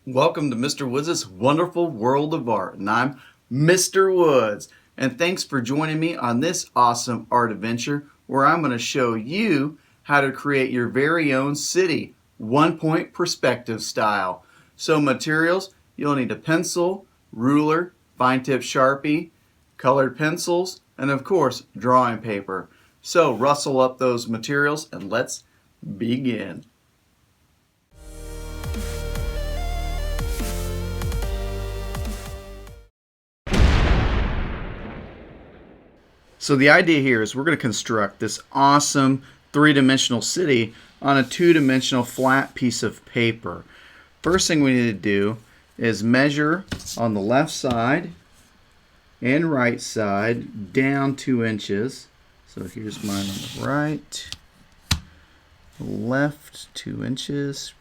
Welcome to Mr. Woods' Wonderful World of Art, and I'm Mr. Woods. And thanks for joining me on this awesome art adventure where I'm going to show you how to create your very own city, one-point perspective style. So materials, you'll need a pencil, ruler, fine-tip Sharpie, colored pencils, and of course, drawing paper. So rustle up those materials and let's begin. So the idea here is we're going to construct this awesome three-dimensional city on a two-dimensional flat piece of paper. First thing we need to do is measure on the left side and right side down 2 inches. So here's mine on the right, left 2 inches.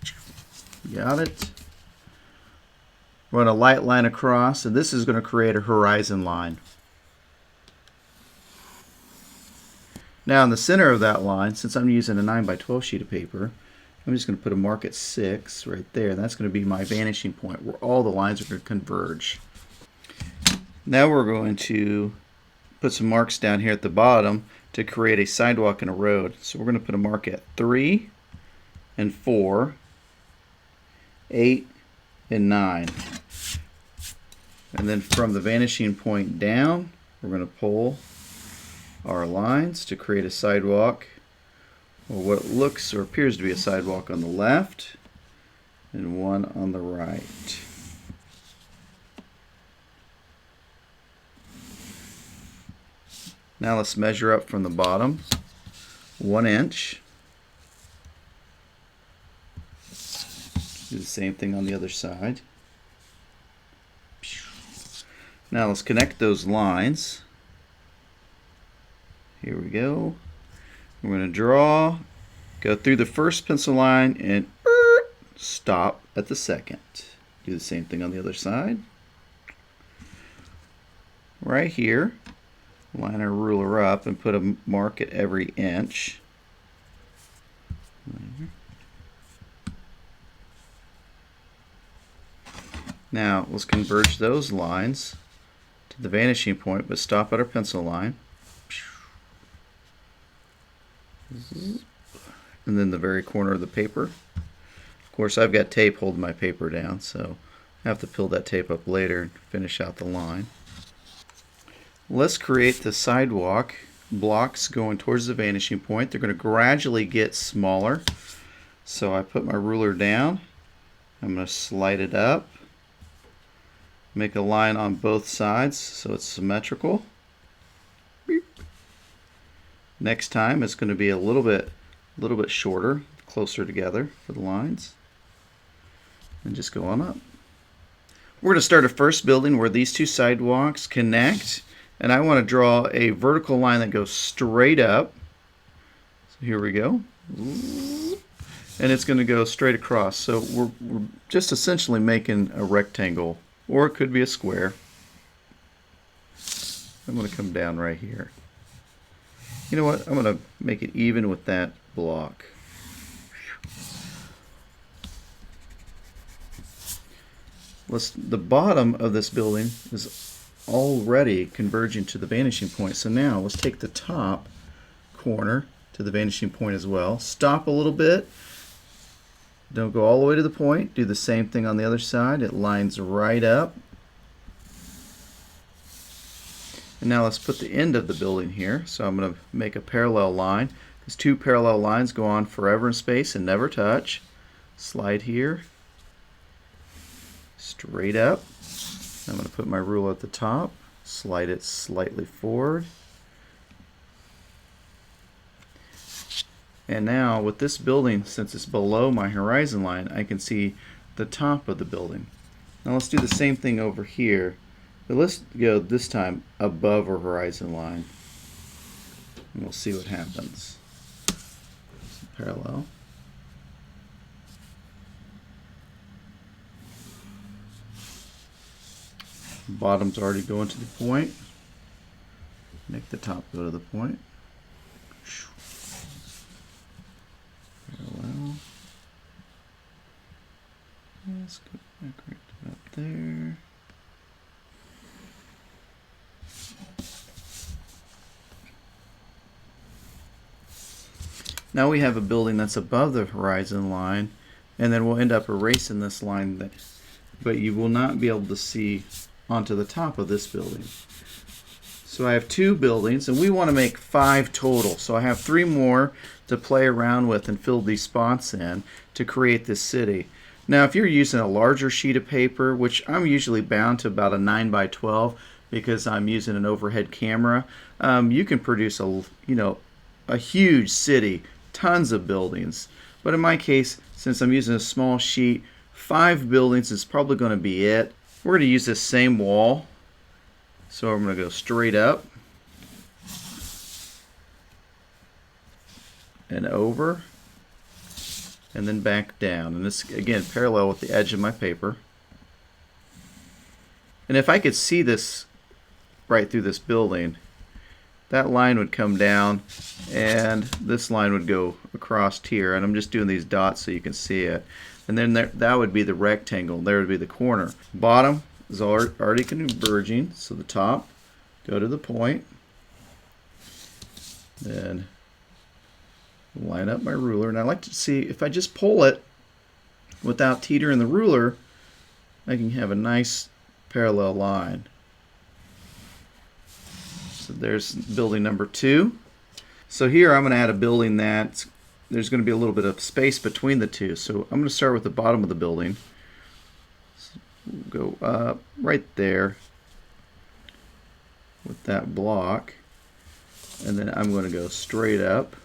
Got it. Run a light line across, and this is going to create a horizon line. Now in the center of that line, since I'm using a 9x12 sheet of paper, I'm just going to put a mark at 6 right there. And that's going to be my vanishing point where all the lines are going to converge. Now we're going to put some marks down here at the bottom to create a sidewalk and a road. So we're going to put a mark at 3 and 4, 8 and 9. And then from the vanishing point down, we're going to pull our lines to create a sidewalk, or what looks or appears to be a sidewalk on the left and one on the right. Now let's measure up from the bottom 1 inch. Do the same thing on the other side. Now let's connect those lines. Here we go. We're going to draw, go through the first pencil line, and stop at the second. Do the same thing on the other side. Right here, line our ruler up and put a mark at every inch. Now let's converge those lines to the vanishing point, but stop at our pencil line. And then the very corner of the paper. Of course, I've got tape holding my paper down, so I have to peel that tape up later and finish out the line. Let's create the sidewalk blocks going towards the vanishing point. They're going to gradually get smaller. So I put my ruler down. I'm going to slide it up. Make a line on both sides so it's symmetrical. Next time it's going to be a little bit shorter, closer together for the lines. And just go on up. We're going to start a first building where these two sidewalks connect, and I want to draw a vertical line that goes straight up. So here we go. And it's going to go straight across. So we're just essentially making a rectangle, or it could be a square. I'm going to come down right here. You know what? I'm going to make it even with that block. The bottom of this building is already converging to the vanishing point. So now let's take the top corner to the vanishing point as well. Stop a little bit. Don't go all the way to the point. Do the same thing on the other side. It lines right up. And now let's put the end of the building here. So I'm going to make a parallel line. These two parallel lines go on forever in space and never touch. Slide here. Straight up. I'm going to put my ruler at the top. Slide it slightly forward. And now with this building, since it's below my horizon line, I can see the top of the building. Now let's do the same thing over here. But let's go this time above our horizon line. And we'll see what happens. Parallel. Bottom's already going to the point. Make the top go to the point. Parallel. Let's go back right to about there. Now we have a building that's above the horizon line, and then we'll end up erasing this line, but you will not be able to see onto the top of this building. So I have 2 buildings, and we want to make 5 total. So I have 3 more to play around with and fill these spots in to create this city. Now if you're using a larger sheet of paper, which I'm usually bound to about a 9 by 12 because I'm using an overhead camera, you can produce a huge city, tons of buildings. But in my case, since I'm using a small sheet, 5 buildings is probably going to be it. We're going to use this same wall. So I'm going to go straight up and over and then back down. And this, again, parallel with the edge of my paper. And if I could see this right through this building, that line would come down and this line would go across here. And I'm just doing these dots so you can see it. And then that would be the rectangle. There would be the corner. Bottom is already converging, so the top, go to the point, then line up my ruler, and I like to see if I just pull it without teetering the ruler, I can have a nice parallel line. So there's building number 2. So here I'm going to add a building that there's going to be a little bit of space between the 2. So I'm going to start with the bottom of the building. Go up right there with that block, and then I'm going to go straight up,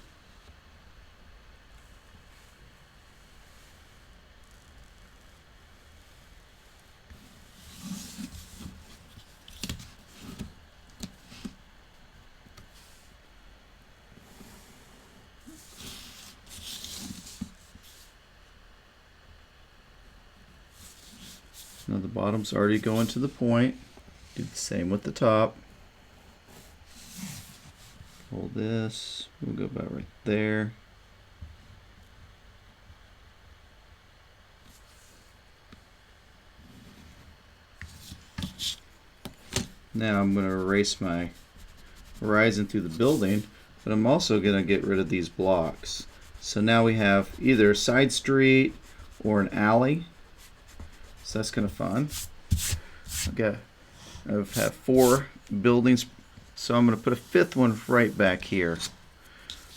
now the bottom's already going to the point. Do the same with the top. Pull this, we'll go about right there. Now I'm going to erase my horizon through the building, but I'm also going to get rid of these blocks. So now we have either a side street or an alley. So that's kind of fun. I've had 4 buildings, so I'm going to put a 5th one right back here.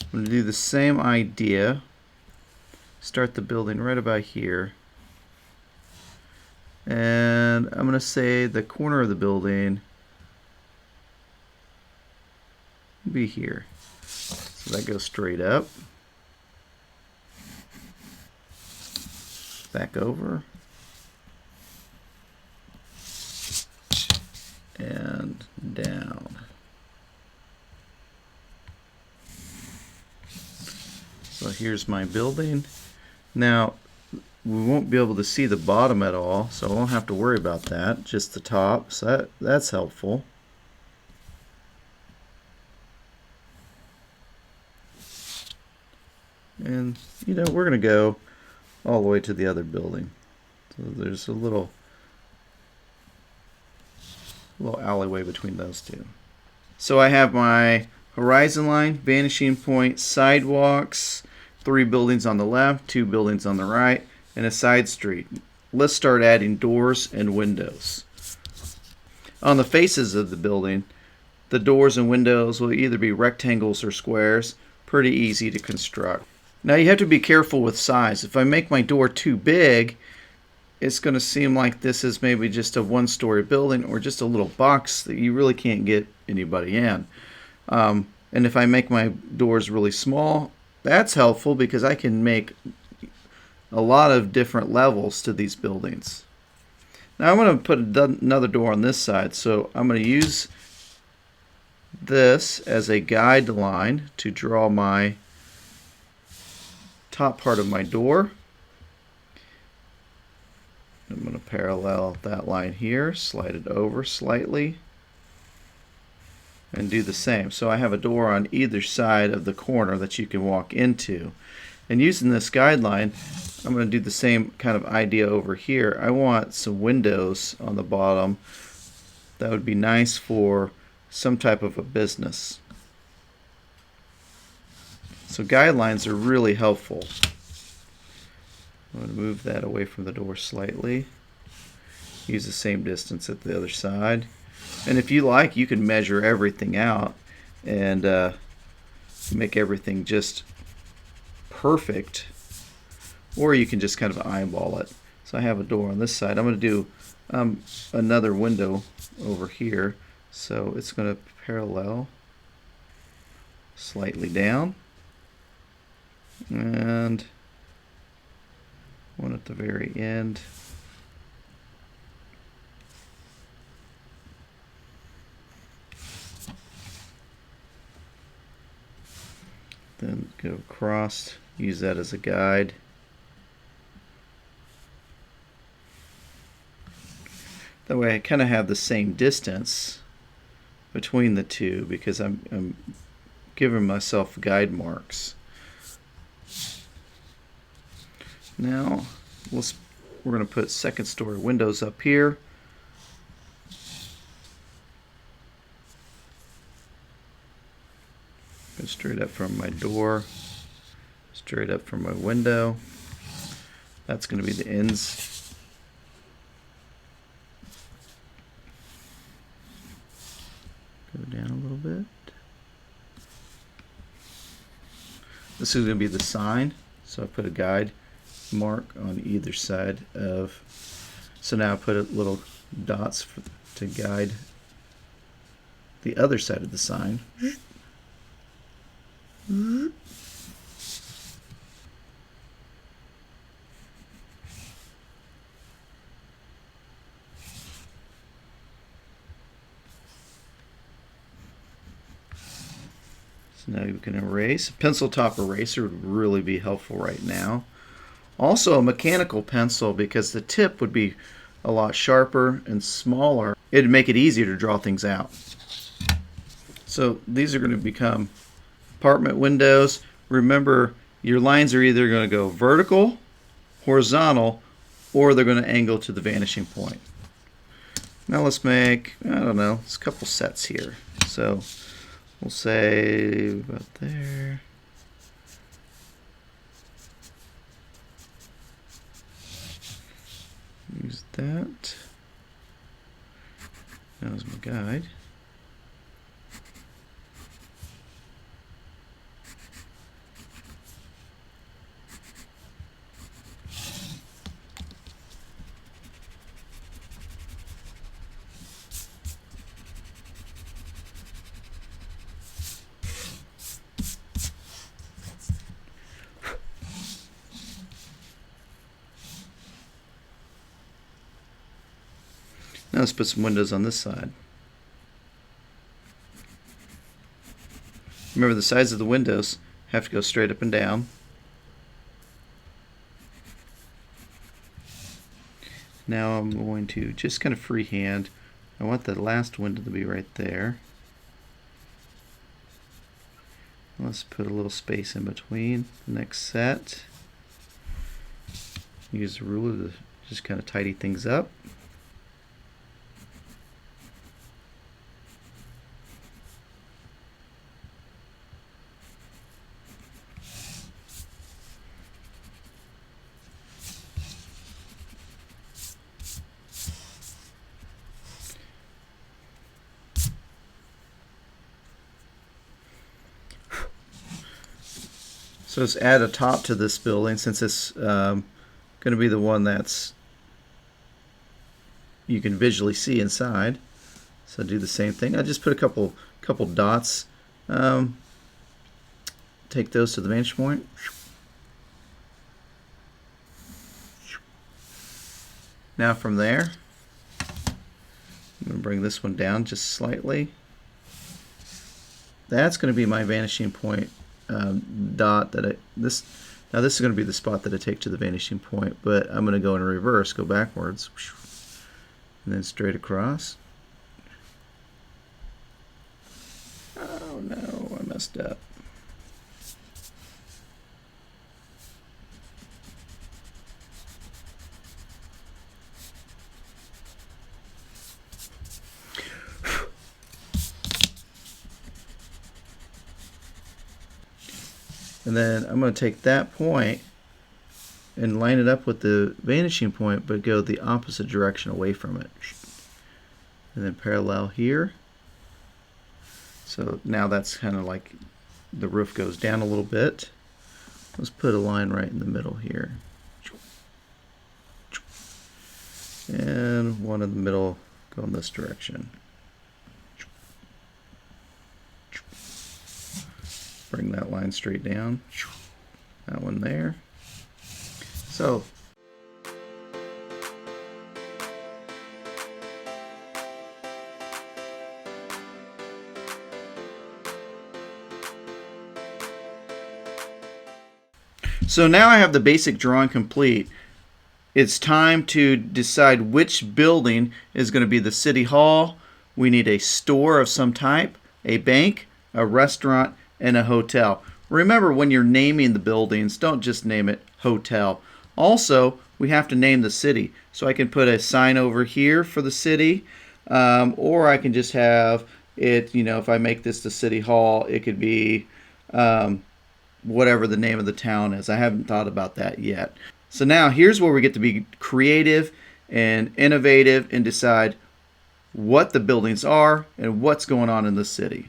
I'm going to do the same idea. Start the building right about here. And I'm going to say the corner of the building will be here. So that goes straight up. Back over. And down. So here's my building. Now we won't be able to see the bottom at all, so I won't have to worry about that, just the top. So that's helpful. And we're going to go all the way to the other building. So there's a little alleyway between those 2. So I have my horizon line, vanishing point, sidewalks, 3 buildings on the left, 2 buildings on the right, and a side street. Let's start adding doors and windows. On the faces of the building, the doors and windows will either be rectangles or squares. Pretty easy to construct. Now you have to be careful with size. If I make my door too big, it's going to seem like this is maybe just a 1-story building or just a little box that you really can't get anybody in. And if I make my doors really small, that's helpful because I can make a lot of different levels to these buildings. Now I'm going to put another door on this side, so I'm going to use this as a guide line to draw my top part of my door. I'm going to parallel that line here, slide it over slightly, and do the same. So I have a door on either side of the corner that you can walk into. And using this guideline, I'm going to do the same kind of idea over here. I want some windows on the bottom. That would be nice for some type of a business. So guidelines are really helpful. I'm going to move that away from the door slightly. Use the same distance at the other side. And if you like, you can measure everything out and make everything just perfect. Or you can just kind of eyeball it. So I have a door on this side. I'm going to do another window over here. So it's going to parallel slightly down. And one at the very end. Then go across, use that as a guide. That way I kind of have the same distance between the two because I'm giving myself guide marks. Now we're going to put second story windows up here. Go straight up from my door, straight up from my window. That's going to be the ends. Go down a little bit. This is going to be the sign. So I put a guide mark on either side of. So now I put little dots to guide the other side of the sign. So now you can erase. A pencil top eraser would really be helpful right now. Also a mechanical pencil, because the tip would be a lot sharper and smaller. It'd make it easier to draw things out. So these are going to become apartment windows. Remember, your lines are either going to go vertical, horizontal, or they're going to angle to the vanishing point. Now let's make, I don't know, it's a couple sets here. So we'll say about there. Use that. That was my guide. Now let's put some windows on this side. Remember, the sides of the windows have to go straight up and down. Now I'm going to just kind of freehand. I want the last window to be right there. Let's put a little space in between the next set. Use the ruler to just kind of tidy things up. So let's add a top to this building, since it's going to be the one that's you can visually see inside. So do the same thing. I just put a couple dots. Take those to the vantage point. Now from there, I'm going to bring this one down just slightly. That's going to be my vanishing point. Dot that this is going to be the spot that I take to the vanishing point, but I'm going to go in reverse, go backwards, and then straight across. Oh no, I messed up. And then I'm going to take that point and line it up with the vanishing point, but go the opposite direction away from it. And then parallel here. So now that's kind of like the roof goes down a little bit. Let's put a line right in the middle here. And one in the middle go in this direction. Bring that line straight down. That one there. So now I have the basic drawing complete. It's time to decide which building is going to be the city hall. We need a store of some type, a bank, a restaurant, and a hotel. Remember, when you're naming the buildings, don't just name it hotel. Also, we have to name the city. So I can put a sign over here for the city, or I can just have it, if I make this the city hall, it could be whatever the name of the town is. I haven't thought about that yet. So now here's where we get to be creative and innovative and decide what the buildings are and what's going on in the city.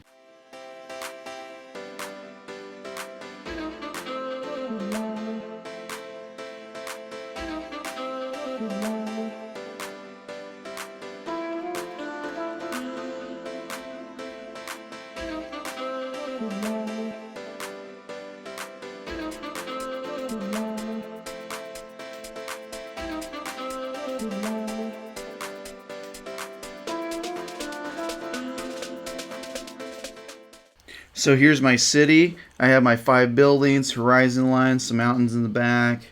So here's my city. I have my 5 buildings, horizon lines, some mountains in the back.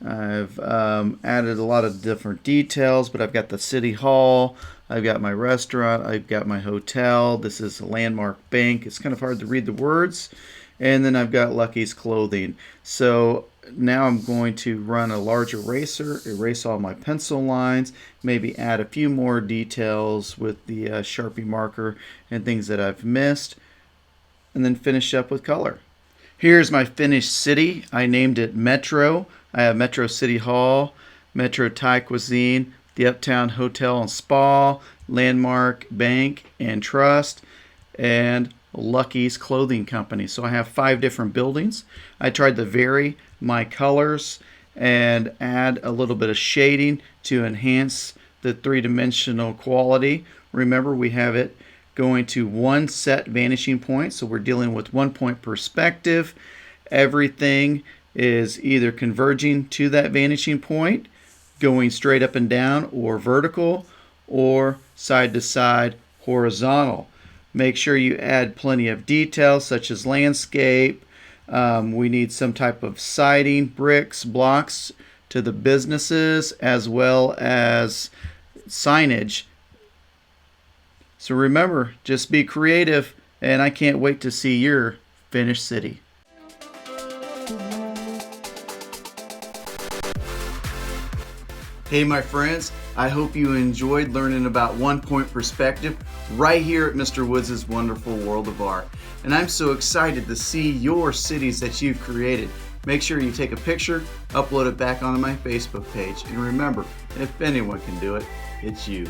I've added a lot of different details, but I've got the city hall, I've got my restaurant, I've got my hotel. This is a Landmark Bank. It's kind of hard to read the words. And then I've got Lucky's Clothing. So now I'm going to run a large eraser, erase all my pencil lines, maybe add a few more details with the Sharpie marker and things that I've missed, and then finish up with color. Here's my finished city. I named it Metro. I have Metro City Hall, Metro Thai Cuisine, the Uptown Hotel and Spa, Landmark Bank and Trust, and Lucky's Clothing Company. So I have 5 different buildings. I tried to vary my colors and add a little bit of shading to enhance the 3-dimensional quality. Remember, we have it going to one set vanishing point, so we're dealing with 1 point perspective. Everything is either converging to that vanishing point, going straight up and down, or vertical, or side to side horizontal. Make sure you add plenty of details such as landscape. We need some type of siding, bricks, blocks to the businesses, as well as signage. So remember, just be creative, and I can't wait to see your finished city. Hey my friends, I hope you enjoyed learning about 1 point perspective right here at Mr. Woods' Wonderful World of Art. And I'm so excited to see your cities that you've created. Make sure you take a picture, upload it back onto my Facebook page. And remember, if anyone can do it, it's you.